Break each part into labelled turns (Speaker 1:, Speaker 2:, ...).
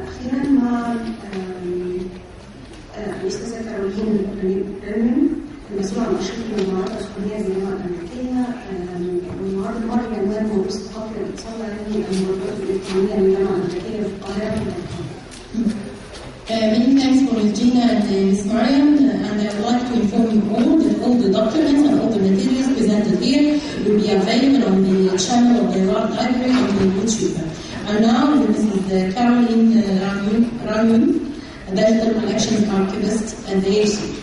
Speaker 1: أخيرا مع الأستاذة كارولين إرمين المسؤولة عن أنشطة المهارات الأسبانية الجامعة الأمريكية، والنهارده المرة عنوان موروث ثقافي الاتصال العلمي المربوط بالإلكترونية من الجامعة الأمريكية في القاهرة.
Speaker 2: Many thanks for Regina and Ms. Mariam, and I would like to inform you all that all the documents and all the materials presented here will be available on the channel of the library on the YouTube. And now Mrs. Carolyn F.Runyon, a digital collections archivist at the AC.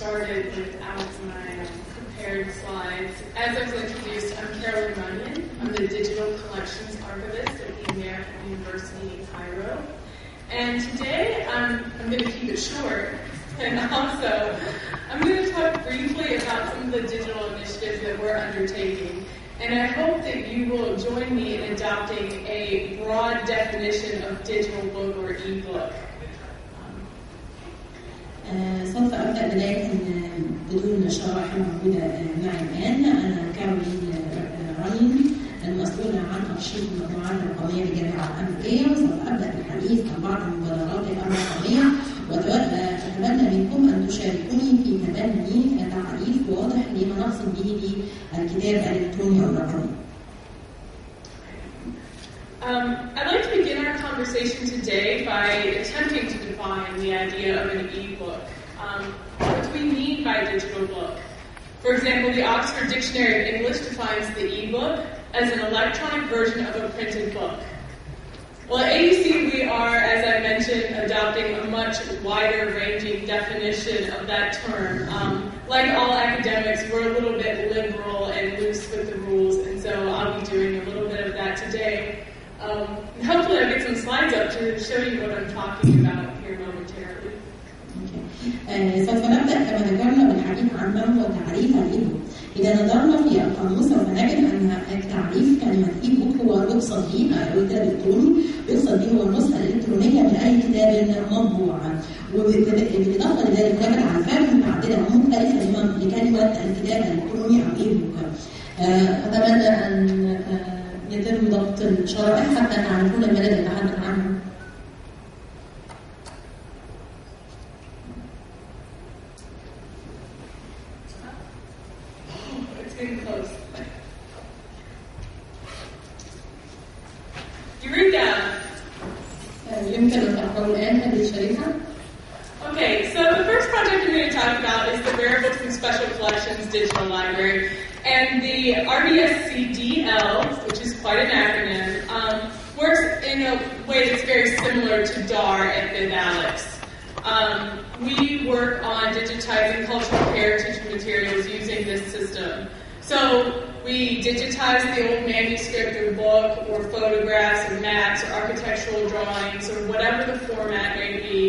Speaker 3: Started without my prepared slides. As I was introduced, I'm Carolyn F.Runyon. I'm the Digital Collections Archivist at the American University in Cairo. And today I'm going to keep it short, and also I'm going to talk briefly about some of the digital initiatives that we're undertaking. And I hope that you will join me in adopting a broad definition of digital book or e-book.
Speaker 2: سوف أبدأ بداية بدون شرح موجودة معي الآن. أنا كارولين F.Runyon المسؤولة عن أرشيف المطبوعات الرقمية بالجامعة الأمريكية، وسوف أبدأ بالحديث عن بعض المبادرات الرقمية، وأتمنى منكم أن تشاركوني في تبني تعريف واضح لما نقصد به بالكتاب الإلكتروني أو الرقمي.
Speaker 3: I'd like to begin our conversation today by attempting to define the idea of an e-book. What do we mean by digital book? For example, the Oxford Dictionary of English defines the e-book as an electronic version of a printed book. Well, at AUC, we are, as I mentioned, adopting a much wider-ranging definition of that term. Like all academics, we're a little bit liberal and loose with the rules, and so I'll be doing a little bit of that today. Hopefully I'll get some slides up to show you what I'm talking about here momentarily.
Speaker 2: سوف نبدأ كما ذكرنا بالحديث عن ما هو تعريف الإيبوك. إذا نظرنا في القاموس سوف نجد أن التعريف كلمة إيبوك هو يقصد به كتاب إلكتروني، يقصد به هو النسخة الإلكترونية من أي كتاب مطبوع. وبالإضافة لذلك هناك تعريفات متعددة ومختلفة لكلمة الكتاب الإلكتروني أو إيبوك. أتمنى أن يتم ضبط الشرائح حتى تعرفون ما الذي أتحدث عنه. يمكن أن تقرأوا الآن هذه الشريحة.
Speaker 3: Okay, so the first project I'm going to talk about is the Rare Books and Special Collections Digital Library. And the RBSCDL, which is quite an acronym, works in a way that's very similar to DAR at BibAlex. We work on digitizing cultural heritage materials using this system. So we digitize the old manuscript or book or photographs or maps or architectural drawings or whatever the format may be,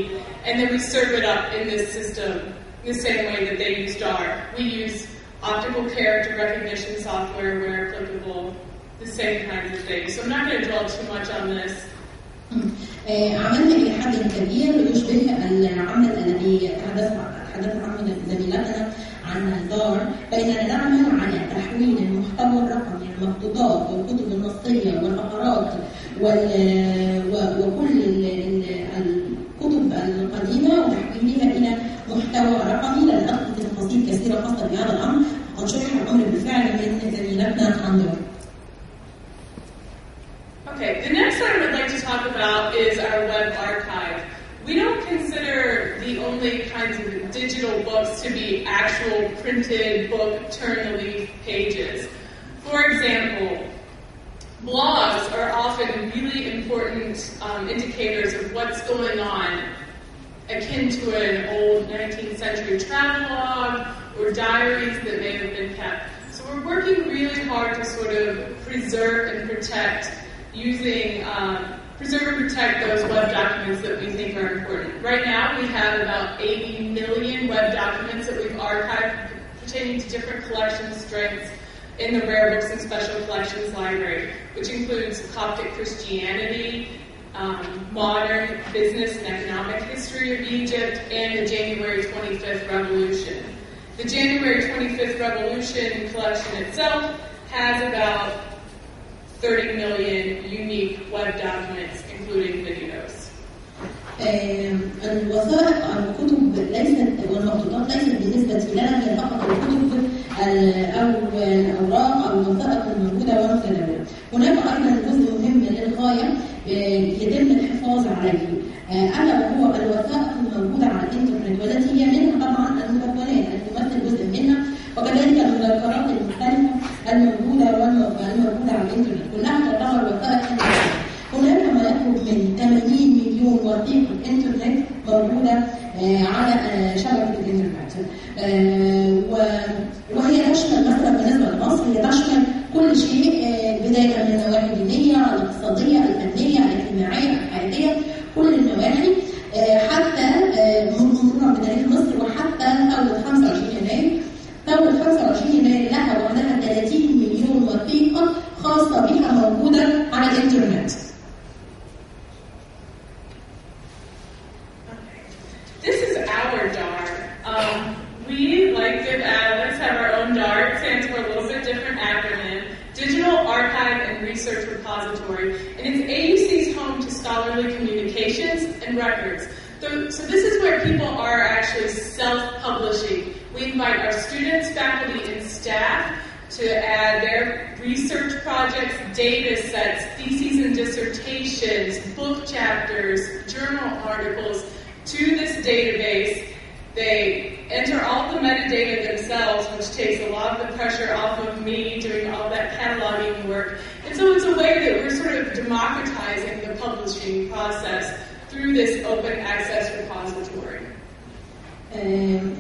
Speaker 3: and then we serve it up in this system the same way that they use DAR. We use optical character recognition software where applicable, the same kinds of things. So I'm not going to dwell too much on this.
Speaker 2: عملنا إلى حد كبير يشبه العمل الذي تحدث عنه زميلتنا عن الدار، بيننا نعمل على تحويل المحتوى الرقمي المخطوطات والكتب النصية والفقرات وكل الكتب القديمة وتحويلها إلى محتوى رقمي. لن أدخل في تفاصيل كثيرة خاصة بهذا الأمر، قد شرح الأمر بالفعل من زميلتنا عن دار.
Speaker 3: Okay, the next item I'd like to talk about is our web archive. We don't consider the only kinds of digital books to be actual printed book turn-the-leaf pages. For example, blogs are often really important indicators of what's going on, akin to an old 19th century travelogue or diaries that may have been kept. So we're working really hard to sort of preserve and protect those web documents that we think are important. Right now, we have about 80 million web documents that we've archived pertaining to different collection strengths in the Rare Books and Special Collections Library, which includes Coptic Christianity, modern business and economic history of Egypt, and the January 25th Revolution. The January 25th Revolution collection itself has about 30 million unique web documents, including videos.
Speaker 2: الوثائق الكتب ليست والمخطوطات ليست بالنسبة لنا هي فقط الكتب أو الأوراق أو الوثائق الموجودة والمتداولة. هناك أيضا جزء مهم للغاية يتم الحفاظ عليه، ألا وهو الوثائق الموجودة على الإنترنت، والتي هي منها طبعا المدونات التي تمثل جزء منها، وكذلك المذكرات المختلفة الموجودة على الإنترنت كلها تعتبر وثائق. هناك ما يقرب من 80 مليون وثيقة الإنترنت موجودة على شبكة الإنترنت، وهي تشمل مثلا بالنسبة لمصر هي تشمل كل شيء بداية من النواحي الدينية، الاقتصادية، الفنية، الاجتماعية، الحياتية، كل النواحي حتى مرورا بتاريخ مصر وحتى ثورة 25 يناير. ثورة 25 يناير لها وحدها 30 مليون وثيقة خاصة بها موجودة على الإنترنت.
Speaker 3: This is our DAR. We, like BibAlex, have our own DAR. It stands for a little bit different acronym, Digital Archive and Research Repository. And it's AUC's home to scholarly communications and records. So this is where people are actually self-publishing. We invite our students, faculty, and staff to add their research projects, data sets, theses and dissertations, book chapters, journal articles to this database. They enter all the metadata themselves, which takes a lot of the pressure off of me doing all that cataloging work. And so it's a way that we're sort of democratizing the publishing process through this open access repository.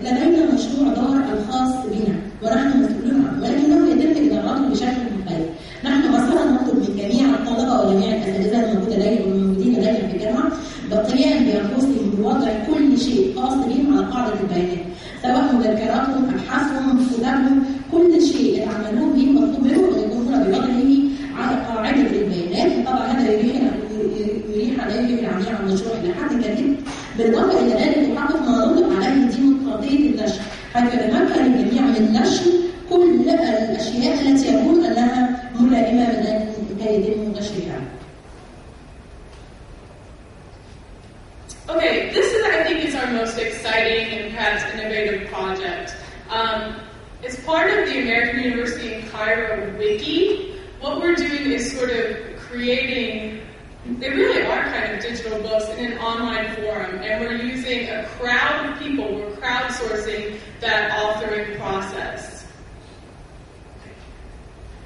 Speaker 2: لدينا مشروع دار الخاص بنا ونحن مسؤولون عنه، ولكنه يتم إدارته بشكل مختلف. نحن مثلا نطلب من جميع الطلبة وجميع الأساتذة الموجودة لدينا والموجودين لدينا في الجامعة بالقيام بأنفسهم بوضع كل شيء خاص بهم على قاعدة البيانات، سواء مذكراتهم، أبحاثهم، كتابهم، كل شيء يعملون به مطلوب منهم أن يكونون بوضعه على قاعدة البيانات. طبعا هذا يريح عليهم العملية عن المشروع إلى حد كبير. بالإضافة إلى ذلك يحقق ما نطلق عليه ديمقراطية النشر، حيث يتمكن الجميع من نشر كل الأشياء التي يكون أنها ملائمة لكي يتم نشرها.
Speaker 3: Okay, this is, I think, is our most exciting and perhaps innovative project. As part of the American University in Cairo Wiki, what we're doing is sort of creating, they really are kind of digital digital books in an online forum, and we're using a crowd of people. We're crowdsourcing that authoring process.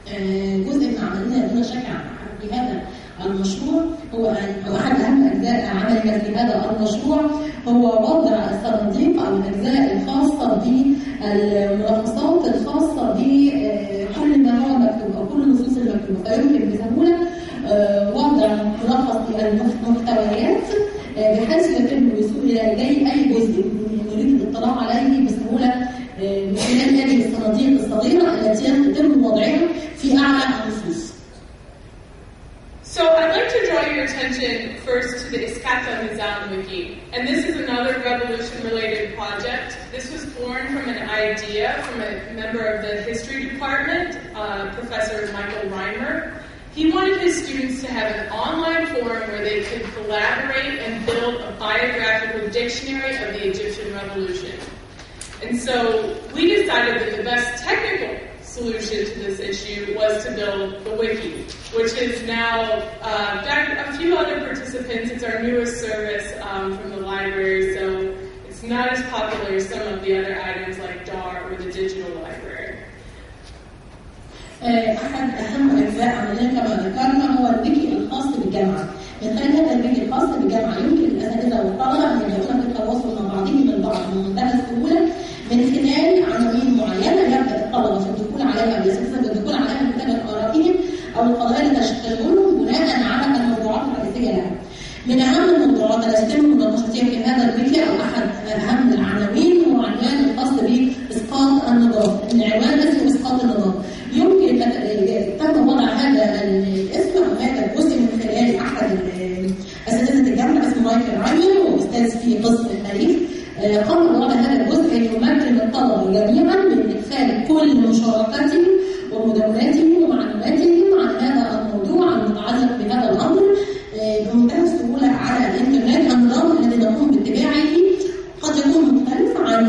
Speaker 2: جزء من عملنا بنشجع في هذا المشروع هو أحد أهم أجزاء عملنا في هذا المشروع هو وضع الصناديق أو الأجزاء الخاصة بالملخصات الخاصة بكل ما هو مكتوب أو كل النصوص المكتوبة، فيمكن بسهولة وضع ملخص للمحتويات بحيث يتم الوصول إليه أي جزء نريد الاطلاع عليه بسهولة من خلال هذه الصناديق الصغيرة التي يتم وضعها في أعلى النصوص.
Speaker 3: So I'd like to draw your attention first to the Iskata Mizan Wiki. And this is another revolution-related project. This was born from an idea from a member of the history department, Professor Michael Reimer. He wanted his students to have an online forum where they could collaborate and build a biographical dictionary of the Egyptian Revolution. And so we decided that the best technical solution to this issue was to build the wiki, which is now backed a few other participants. It's our newest service from the library, so it's not as popular as some of the other items like DAR or the digital library.
Speaker 2: أحد أهم أجزاء عملنا كما ذكرنا هو الويكي الخاص بالجامعة. من خلال هذا الويكي الخاص بالجامعة يمكن للأساتذة والطلبة أن يبدأون بالتواصل مع بعضهم البعض بمنتهى السهولة من خلال عناوين معينة يبدأ الطلبة في الدخول عليها والأساتذة بالدخول عليها من كتابة آرائهم أو القضايا التي تشغلهم بناء على الموضوعات الرئيسية لها. من أهم الموضوعات التي يتم مناقشتها في هذا الويكي أو أحد أهم العناوين هو عنوان الخاص بإسقاط النظام. العنوان اسمه إسقاط النظام. يمكن تم وضع هذا الاسم أو هذا الجزء من خلال أحد أساتذة الجامعة اسمه مايكل رايون وأستاذ في قسم التاريخ. قام بوضع هذا الجزء يمكن الطلبة جميعا من إدخال كل مشاركاتهم ومدوناتهم ومعلوماتهم عن هذا الموضوع المتعلق بهذا الأمر بمنتهى السهولة على الإنترنت. النظام الذي نقوم باتباعه قد يكون مختلف عن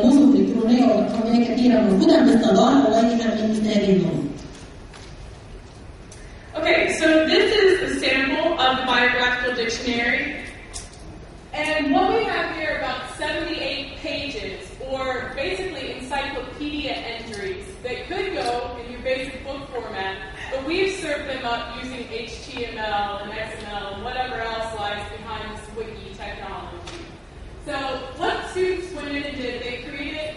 Speaker 2: نظم إلكترونية وإلكترونية كثيرة موجودة مثل دار أو غيرها من مثل هذه النظم.
Speaker 3: Okay, so this is a sample of the biographical dictionary. And what we have here are about 78 pages, or basically encyclopedia entries that could go in your basic book format, but we've served them up using HTML and XML and whatever else lies behind this wiki technology. So what students went in and did, they created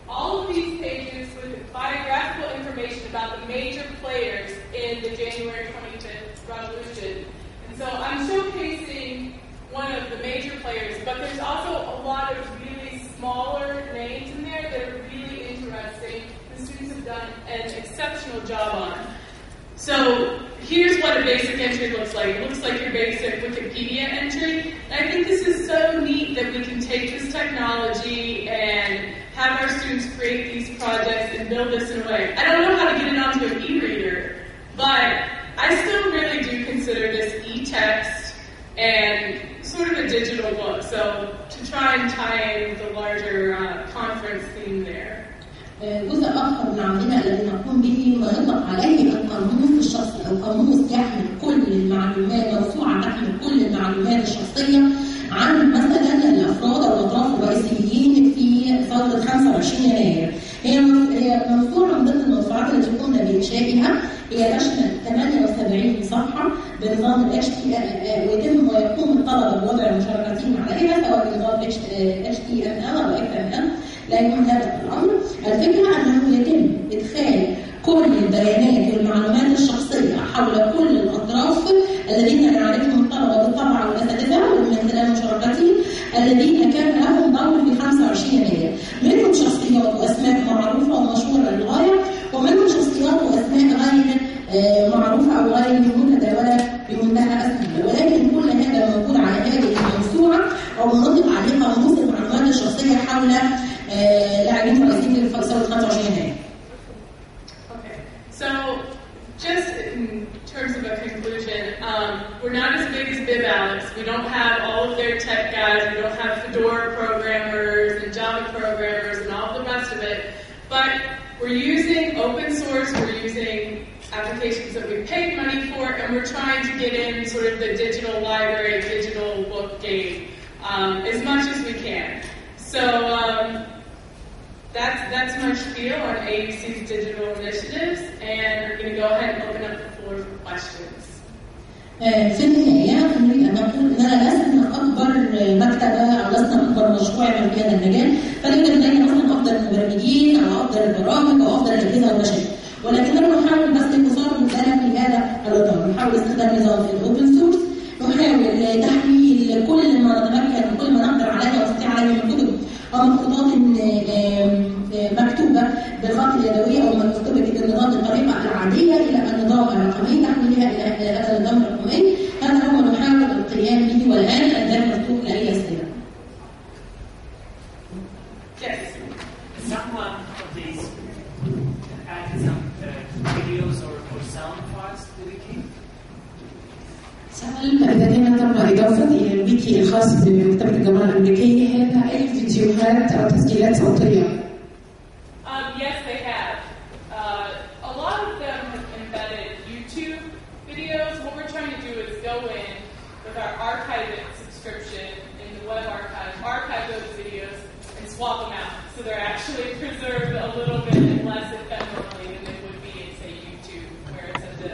Speaker 3: all of these pages with biographical information about the major players in the January 25th revolution. And so I'm showcasing one of the major players, but there's also a lot of really smaller names in there that are really interesting. The students have done an exceptional job on. So here's what a basic entry looks like. It looks like your basic Wikipedia entry. And I think this is so neat that we can take this technology and have our students create these projects and build this in a way. I don't know how to get it onto an e-reader, but I still really do consider this e-text and sort of a digital book. So to try and tie in with the larger conference theme there.
Speaker 2: جزء آخر من عملنا الذي نقوم به ما يطلق عليه القاموس الشخصي أو قاموس يحمل كل المعلومات موسوعة تحمل كل المعلومات الشخصية عن مثلا الأفراد أو الأطراف الرئيسيين في ثورة 25 يناير. هي موسوعة من ضمن الموسوعات التي قمنا بإنشائها. هي تشمل 78 صفحة بنظام HTML ويتم ويقوم الطلبة بوضع مشاركاتهم عليها سواء بنظام HTML أو XML. لا يكون هذا الأمر. الفكرة أنه يتم إدخال كل البيانات والمعلومات الشخصية حول كل الأطراف الذين نعرفهم الطلبة بالطبع والأساتذة ومن خلال مشاركاتهم الذين كان لهم دور في 25 يناير. منهم شخصيات وأسماء معروفة ومشهورة للغاية ومنهم شخصيات وأسماء غير معروفة أو غير متداولة بمنتهى السهولة. ولكن كل هذا موجود على هذه الموسوعة أو نطلق عليه قاموس المعلومات الشخصية حول لاعبين رئيسيين في ثورة 25 يناير.
Speaker 3: Okay, so just in terms of a conclusion, we're not as big as BibAlex. We don't have all of their tech guys. We don't have Fedora programmers and Java programmers and all the rest of it. But we're using open source. We're using applications that we paid money for, and we're trying to get in sort of the digital library, digital as much as we can. So that's my spiel on AUC's digital initiatives, and we're going to go ahead and open up the floor for questions.
Speaker 2: في النهاية أريد أن أقول أننا لسنا أكبر مكتبة أو لسنا أكبر مشروع يعمل في هذا المجال، فلا يوجد لدينا مثلا أفضل المبرمجين أو أفضل البرامج أو أفضل الأجهزة والمشاريع، ولكننا نحاول بس اختصار المسألة في هذا الإطار، نحاول استخدام نظام الأوبن سورس، نحاول تحميل كل ما نتمكن وكل ما نقدر عليه ونستطيع عليه من كتب أو مخطوطات مكتوبة بالخط اليدوي أو مكتوبة بالنظام الطريقة العادية إلى النظام الرقمي، تحويلها إلى هذا النظام الرقمي. هذا هو نحاول القيام به، والآن الأنظمة مفتوح لأي أسئلة.
Speaker 4: Someone of these added some videos or sound files to the wiki.
Speaker 5: سأل إذا كان تم إضافة إلى الويكي الخاص بمكتبة الجامعة الأمريكية هذا أي فيديوهات أو تسجيلات صوتية؟
Speaker 3: Yes, they have. A lot of them have embedded YouTube videos. What we're trying to do is go in with our archive subscription in the web archive those videos, and swap them out. So they're actually preserved a little bit less ephemerally than they would be in, say, YouTube, where it's at the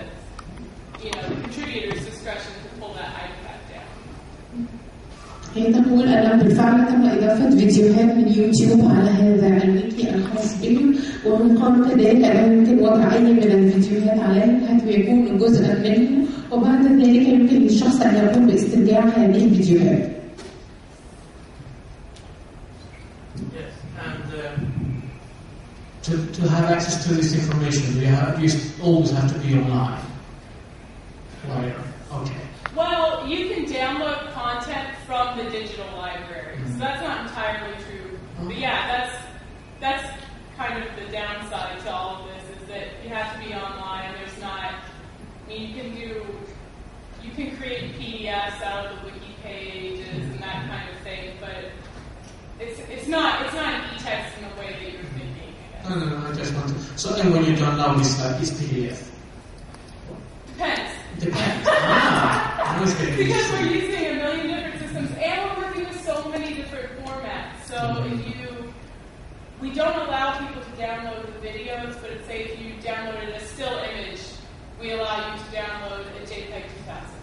Speaker 3: contributor's discretion to pull that item back down.
Speaker 5: هي تقول أن بالفعل تم إضافة فيديوهات من يوتيوب على هذا الويكي الخاص بهم، ومن قبل كذلك أنه يمكن وضع أي من الفيديوهات عليه حتى يكون جزءا منه، وبعد ذلك يمكن للشخص أن يقوم باسترجاع هذه الفيديوهات.
Speaker 6: To have access to this information, you always have to be online. Okay.
Speaker 3: Well, you can download content from the digital library, so that's not entirely true. But yeah, that's kind of the downside to all of this, is that you have to be online. There's not, I mean, you can create PDFs out of the wiki pages and that kind of thing, but it's not an e-text in the way that you're thinking.
Speaker 6: No, I just want to. So, and when you download this, it's PDF?
Speaker 3: Depends.
Speaker 6: Because
Speaker 3: we're using a million different systems, and we're working with so many different formats. So we don't allow people to download the videos, but say if you downloaded a still image, we allow you to download a JPEG 2000.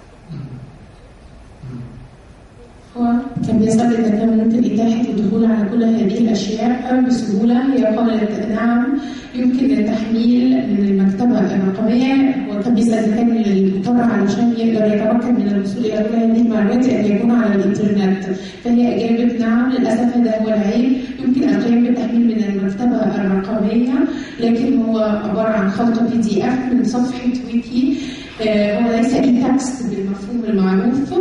Speaker 5: هو كان بيسأل إذا كان ممكن إتاحة الدخول على كل هذه الأشياء بسهولة. هي قالت نعم، يمكن التحميل من المكتبة الرقمية، وكان بيسأل إذا كان المضطر علشان يقدر يتمكن من الوصول إلى كل هذه المعلومات أن يكون على الإنترنت. فهي أجابت نعم، للأسف هذا هو العيب. يمكن القيام بالتحميل من المكتبة الرقمية، لكن هو عبارة عن خلطة PDF من صفحة ويكي، هو ليس e-text بالمفهوم المعروف.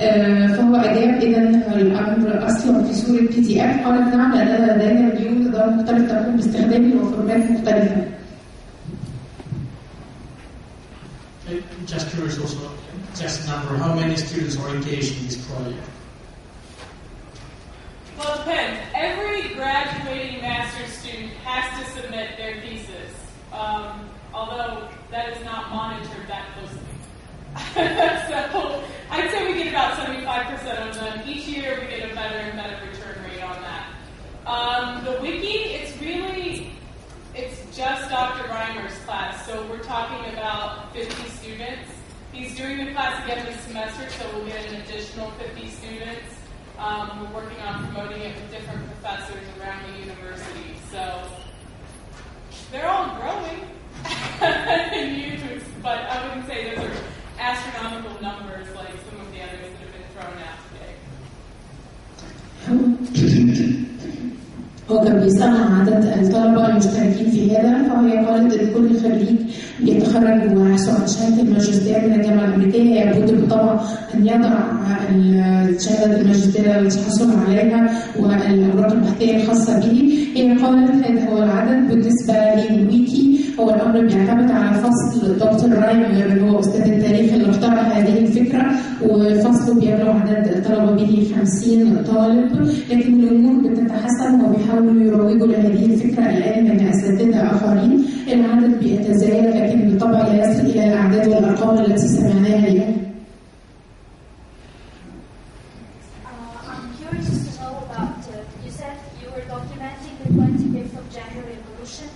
Speaker 5: فهو أجاب إذا الأمر أصلا في صورة PDF. قالت نعم، لأننا لدينا اليوم نظام مختلف تقوم باستخدامه وفورمات مختلفة.
Speaker 6: Just curious also, just number, how many students are engaged in this project?
Speaker 3: Well, it depends. Every graduating master's student has to submit their thesis, although that is not monitored that closely. So I'd say we get about 75% of them. Each year we get a better and better return rate on that. The wiki, it's just Dr. Reimer's class, so we're talking about 50 students. He's doing the class again this semester, so we'll get an additional 50 students. We're working on promoting it with different professors around the university, so they're all growing in use, but I wouldn't say those are astronomical numbers like some of the others that have been thrown out today.
Speaker 5: هو كان بيسمع عدد الطلبة المشتركين في هذا، فهي قالت إن كل خريج بيتخرج ويحصل على شهادة الماجستير من الجامعة الأمريكية لابد بالطبع أن يضع شهادة الماجستير التي حصل عليها والأوراق البحثية الخاصة به. هي قالت هذا هو العدد. بالنسبة للويكي هو الأمر بيعتمد على فصل دكتور رايمر اللي هو أستاذ التاريخ اللي اخترع هذه الفكرة، وفصله بيبلغ عدد الطلبة به 50 طالب، لكن الأمور بتتحسن وبيحاولوا يروجوا لهذه الفكرة الآن من أساتذة آخرين. العدد بيتزايد لكن بالطبع لا يصل إلى الأعداد والأرقام التي سمعناها اليوم.
Speaker 7: I'm you're going to give for January Revolution,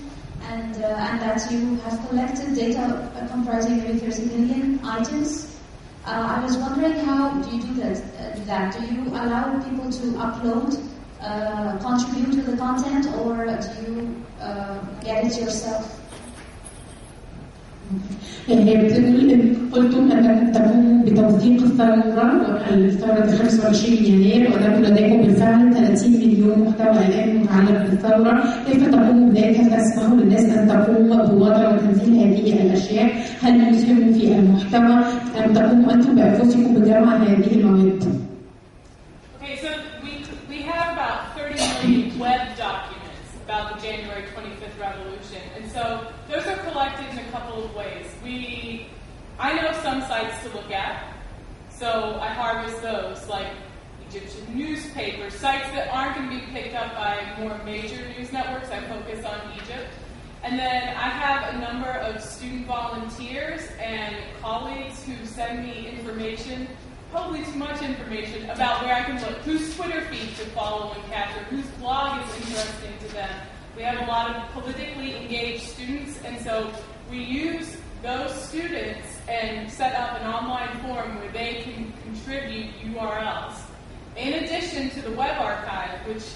Speaker 7: and that you have collected data comprising maybe 30 million items. I was wondering, how do you do that? Do you allow people to upload, contribute to the content, or do you get it yourself?
Speaker 5: هي بتقول قلتم انكم تقوموا بتوثيق الثوره والثوره 25 يناير ولكم لديكم بالفعل 30 مليون محتوى الان متعلق بالثوره، كيف تقوموا بذلك؟ هل تسمحوا للناس ان تقوم بوضع وتنزيل هذه الاشياء؟ هل يسهموا في المحتوى ام تقوموا انتم بانفسكم بجمع هذه المواد؟
Speaker 3: Okay, so we have about 30 million web documents about the January 25th revolution, and so those are collected in a couple of ways. I know some sites to look at, so I harvest those, like Egyptian newspapers, sites that aren't going to be picked up by more major news networks. I focus on Egypt. And then I have a number of student volunteers and colleagues who send me information, probably too much information, about where I can look, whose Twitter feed to follow and capture, whose blog is interesting to them. We have a lot of politically engaged students, and so we use those students and set up an online forum where they can contribute URLs. In addition to the web archive, which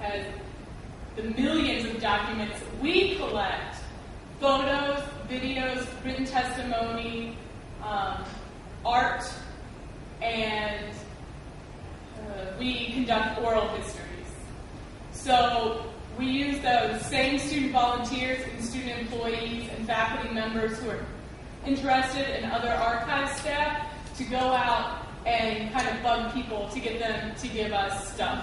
Speaker 3: has the millions of documents we collect, photos, videos, written testimony, art, and we conduct oral histories. So we use those same student volunteers and student employees and faculty members who are interested in other archive staff to go out and kind of bug people to get them to give us stuff.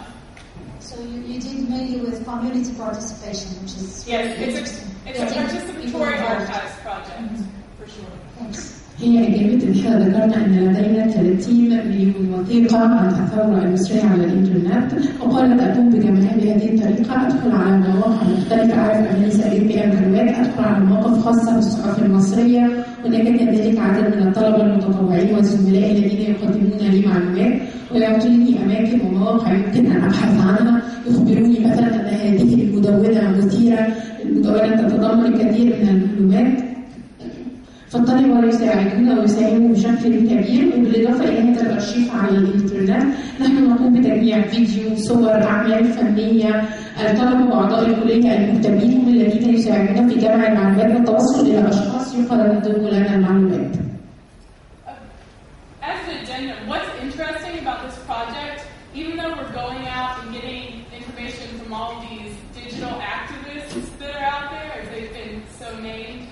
Speaker 7: So you did mainly with community participation, which is
Speaker 3: it's a participatory archives project, for sure.
Speaker 7: Thanks.
Speaker 5: هي أجابت إن إحنا ذكرنا أن لدينا 30 مليون وثيقة عن الثورة المصرية على الإنترنت، وقالت أقوم بجمعها بهذه الطريقة. أدخل على مواقع مختلفة، أعرف أنني سأجد بها معلومات، أدخل على مواقع خاصة بالصحافة المصرية، هناك كذلك عدد من الطلبة المتطوعين وزملائي الذين يقدمون لي معلومات ويعطوني أماكن ومواقع يمكن أن أبحث عنها، يخبروني مثلا أن هذه المدونة مثيرة، المدونة تتضمن الكثير من المعلومات. فالطلبة يساعدون ويساهموا بشكل كبير. وبالإضافة إلى هذا الأرشيف على الإنترنت، نحن نقوم بتجميع فيديو، صور، أعمال فنية. الطلبة وأعضاء الكلية المهتمين هم الذين يساعدون في جمع المعلومات والتوصل إلى أشخاص يقدمون لنا المعلومات.
Speaker 3: As an addendum, what's interesting about this project, even though we're going out and getting information from all these digital activists that are out there, as they've been so named,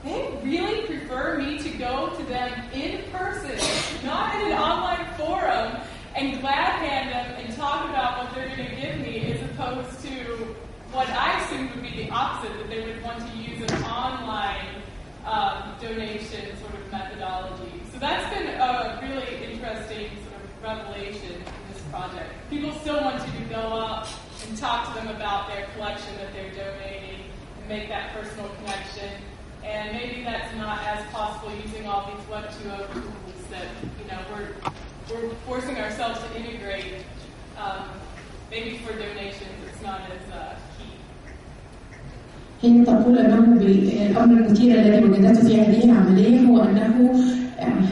Speaker 3: they really prefer me to go to them in person, not in an online forum, and glad hand them and talk about what they're going to give me, as opposed to what I assume would be the opposite, that they would want to use an online donation sort of methodology. So that's been a really interesting sort of revelation in this project. People still want you to go up and talk to them about their collection that they're donating and make that personal connection. And maybe that's not as possible using all these Web 2.0 tools that, we're forcing ourselves to integrate. Maybe for donations, it's not as key.
Speaker 5: هي تقول أنه بالأمر المثير الذي وجدته في هذه العملية هو أنه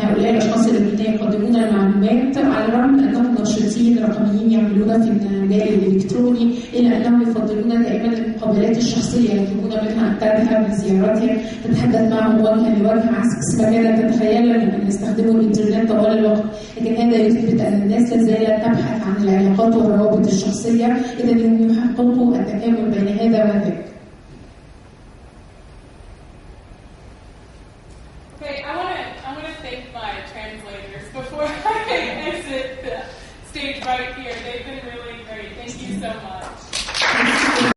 Speaker 5: هؤلاء الأشخاص الذين يقدمون المعلومات، على الرغم من أنهم ناشطين رقميين يعملون في المجال الإلكتروني، إلا أنهم يفضلون دائما المقابلات الشخصية، يطلبون منها أن تذهب لزياراتهم، تتحدث معهم وجها لوجه، عكس ما كانت تتخيل أن يستخدموا الإنترنت طوال الوقت. لكن هذا يثبت أن الناس لا زالت تبحث عن العلاقات والروابط الشخصية، إذا يحققوا التكامل بين هذا وذاك.
Speaker 3: Before I exit the stage right here, they've been really great. Thank you so much.